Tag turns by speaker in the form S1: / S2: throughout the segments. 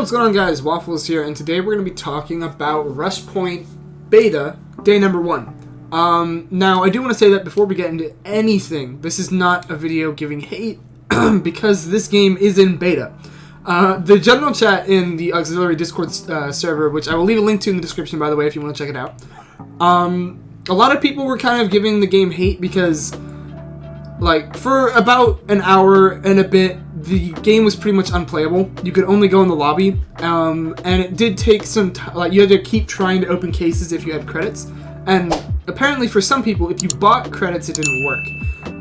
S1: what's going on, guys? Waffles here, and today we're going to be talking about Rushpoint Beta, day number 1. Now, I do want to say that before we get into anything, this is not a video giving hate, because this game is in beta. The general chat in the auxiliary Discord server, which I will leave a link to in the description, by the way, if you want to check it out. A lot of people were kind of giving the game hate because, like, for about an hour and a bit, the game was pretty much unplayable. You could only go in the lobby, and it did take some time. Like, you had to keep trying to open cases if you had credits, and apparently for some people, if you bought credits, it didn't work.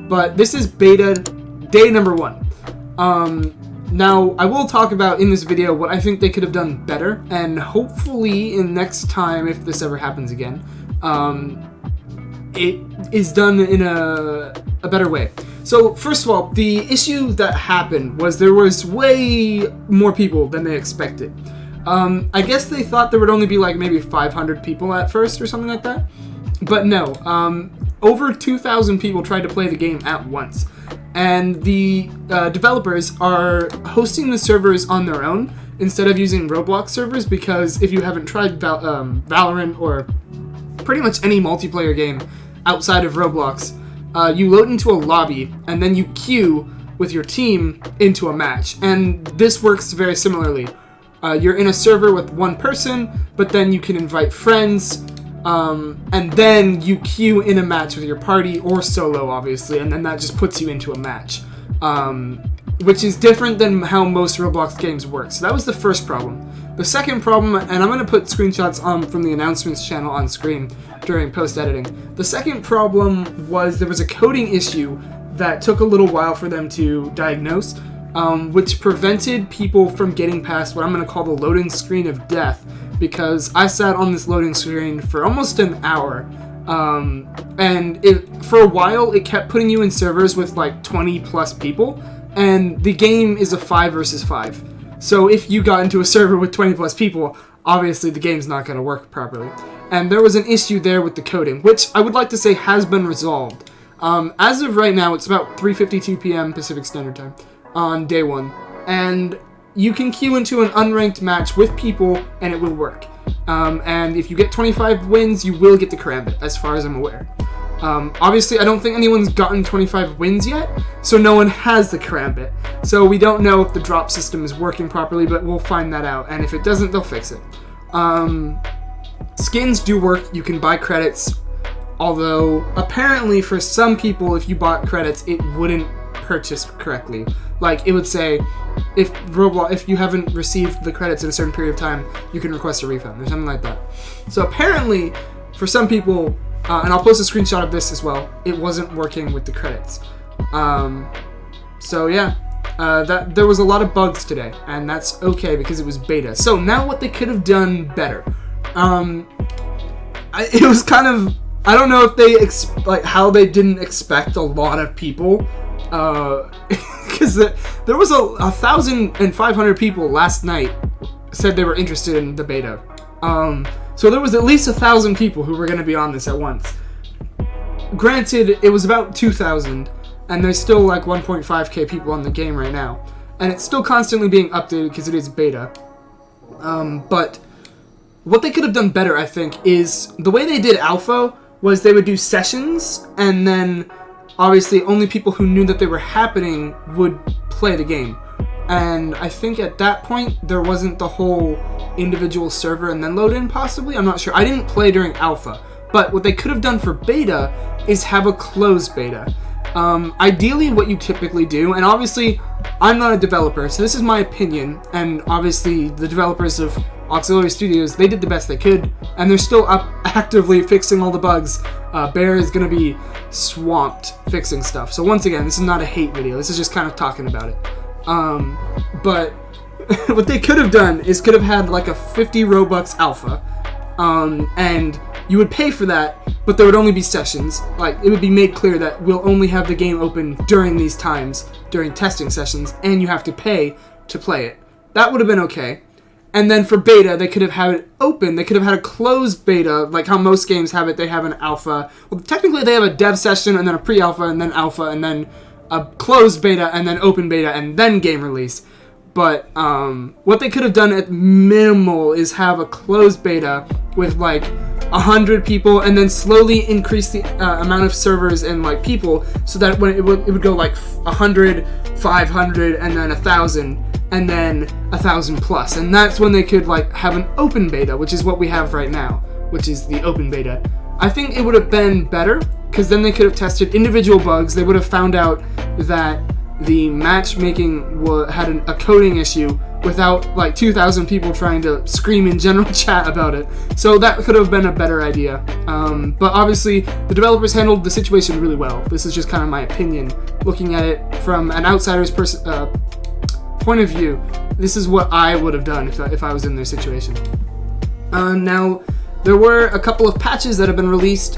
S1: But this is beta day number 1. Now, I will talk about in this video what I think they could have done better, and hopefully in next time, if this ever happens again, it is done in a better way. So, first of all, the issue that happened was there was way more people than they expected. I guess they thought there would only be like maybe 500 people at first or something like that. But no, over 2,000 people tried to play the game at once. And the developers are hosting the servers on their own instead of using Roblox servers, because if you haven't tried Valorant or pretty much any multiplayer game outside of Roblox, you load into a lobby and then you queue with your team into a match. And this works very similarly. You're in a server with one person, but then you can invite friends, and then you queue in a match with your party or solo, obviously, and then that just puts you into a match, which is different than how most Roblox games work. So that was the first problem. The second problem, and I'm going to put screenshots from the announcements channel on screen during post-editing. The second problem was there was a coding issue that took a little while for them to diagnose, which prevented people from getting past what I'm going to call the loading screen of death, because I sat on this loading screen for almost an hour, and for a while it kept putting you in servers with like 20 plus people, and the game is a 5 versus 5. So if you got into a server with 20 plus people, obviously the game's not going to work properly. And there was an issue there with the coding, which I would like to say has been resolved. As of right now, it's about 3:52 p.m. Pacific Standard Time on day 1, and you can queue into an unranked match with people and it will work. And if you get 25 wins, you will get the Karambit, as far as I'm aware. Obviously, I don't think anyone's gotten 25 wins yet, so no one has the Karambit. So we don't know if the drop system is working properly, but we'll find that out. And if it doesn't, they'll fix it. Skins do work. You can buy credits. Although, apparently for some people, if you bought credits, it wouldn't purchase correctly. Like, it would say, if you haven't received the credits in a certain period of time, you can request a refund, or something like that. So apparently, for some people, and I'll post a screenshot of this as well, it wasn't working with the credits. So yeah, there was a lot of bugs today, and that's okay because it was beta. So now what they could have done better. It was kind of, I don't know if they how they didn't expect a lot of people, because there was 1,500 people last night said they were interested in the beta. So there was at least 1,000 people who were going to be on this at once. Granted, it was about 2,000, and there's still like 1.5k people on the game right now, and it's still constantly being updated because it is beta. But what they could have done better, I think, is the way they did alpha was they would do sessions, and then obviously only people who knew that they were happening would play the game. And I think at that point there wasn't the whole individual server and then load in, possibly. I'm not sure. I didn't play during alpha. But what they could have done for beta is have a closed beta. Ideally what you typically do, and obviously I'm not a developer, so this is my opinion, and obviously the developers of Auxiliary Studios, they did the best they could, and they're still actively fixing all the bugs. Bear is going to be swamped fixing stuff. So once again, this is not a hate video. This is just kind of talking about it. But what they could have done is could have had like a 50 Robux alpha, and you would pay for that, but there would only be sessions. Like, it would be made clear that we'll only have the game open during these times, during testing sessions, and you have to pay to play it. That would have been okay. And then for beta, they could have had it open. They could have had a closed beta, like how most games have it. They have an alpha. Well, technically, they have a dev session, and then a pre-alpha, and then alpha, and then a closed beta, and then open beta, and then game release. But what they could have done at minimal is have a closed beta with like 100 people, and then slowly increase the amount of servers and like people, so that when it would go like 100, 500, and then 1,000, and then 1,000 plus, and that's when they could like have an open beta, which is what we have right now, which is the open beta. I think it would have been better, because then they could have tested individual bugs. They would have found out that the matchmaking had a coding issue without like 2,000 people trying to scream in general chat about it. So that could have been a better idea. But obviously, the developers handled the situation really well. This is just kind of my opinion, looking at it from an outsider's point of view. This is what I would have done if I was in their situation. Now, there were a couple of patches that have been released.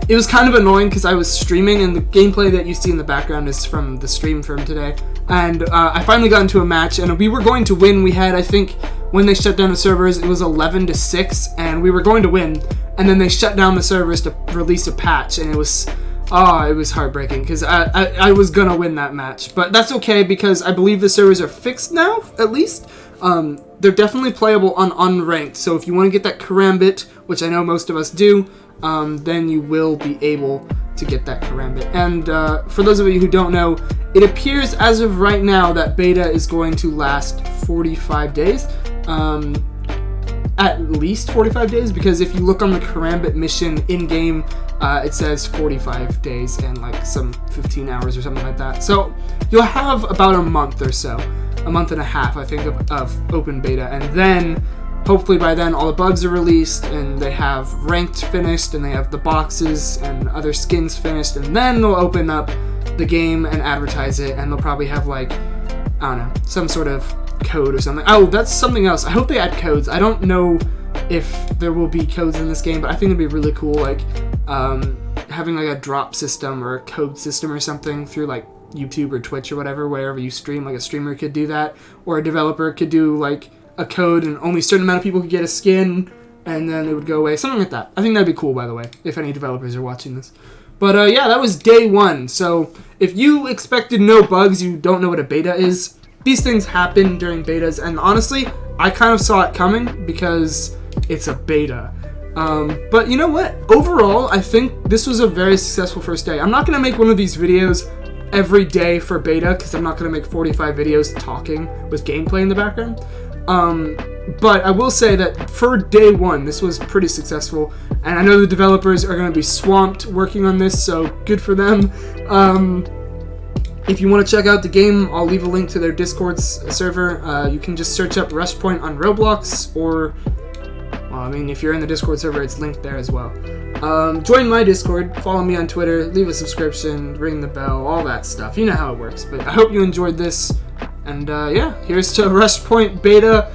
S1: It was kind of annoying because I was streaming, and the gameplay that you see in the background is from the stream from today. And I finally got into a match, and we were going to win. We had, I think, when they shut down the servers, it was 11-6, and we were going to win. And then they shut down the servers to release a patch, and it was heartbreaking because I was gonna win that match. But that's okay, because I believe the servers are fixed now, at least. They're definitely playable on unranked, so if you want to get that karambit, which I know most of us do, then you will be able to get that karambit. And for those of you who don't know, it appears as of right now that beta is going to last 45 days. At least 45 days, because if you look on the karambit mission in-game, it says 45 days and like some 15 hours or something like that. So you'll have about a month or so. A month and a half, I think, of open beta, and then hopefully by then all the bugs are released, and they have ranked finished, and they have the boxes and other skins finished, and then they'll open up the game and advertise it, and they'll probably have like, I don't know, some sort of code or something. Oh, that's something else. I hope they add codes. I don't know if there will be codes in this game, but I think it'd be really cool, like having like a drop system or a code system or something through like YouTube or Twitch or whatever, wherever you stream. Like a streamer could do that, or a developer could do like a code and only a certain amount of people could get a skin, and then it would go away, something like that. I think that'd be cool, by the way, if any developers are watching this. But yeah, that was day one. So if you expected no bugs, you don't know what a beta is. These things happen during betas, and honestly, I kind of saw it coming because it's a beta. But you know what? Overall, I think this was a very successful first day. I'm not going to make one of these videos every day for beta, because I'm not going to make 45 videos talking with gameplay in the background. But I will say that for day one, this was pretty successful, and I know the developers are going to be swamped working on this, so good for them. If you want to check out the game, I'll leave a link to their Discord server. You can just search up Rushpoint on Roblox, or, well, I mean, if you're in the Discord server, it's linked there as well. Join my Discord, follow me on Twitter, leave a subscription, ring the bell, all that stuff. You know how it works. But I hope you enjoyed this. And yeah, here's to Rushpoint Beta.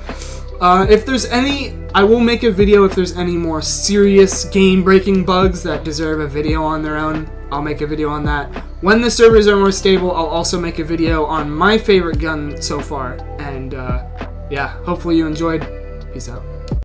S1: If there's any, I will make a video if there's any more serious game-breaking bugs that deserve a video on their own. I'll make a video on that. When the servers are more stable, I'll also make a video on my favorite gun so far. And yeah, hopefully you enjoyed. Peace out.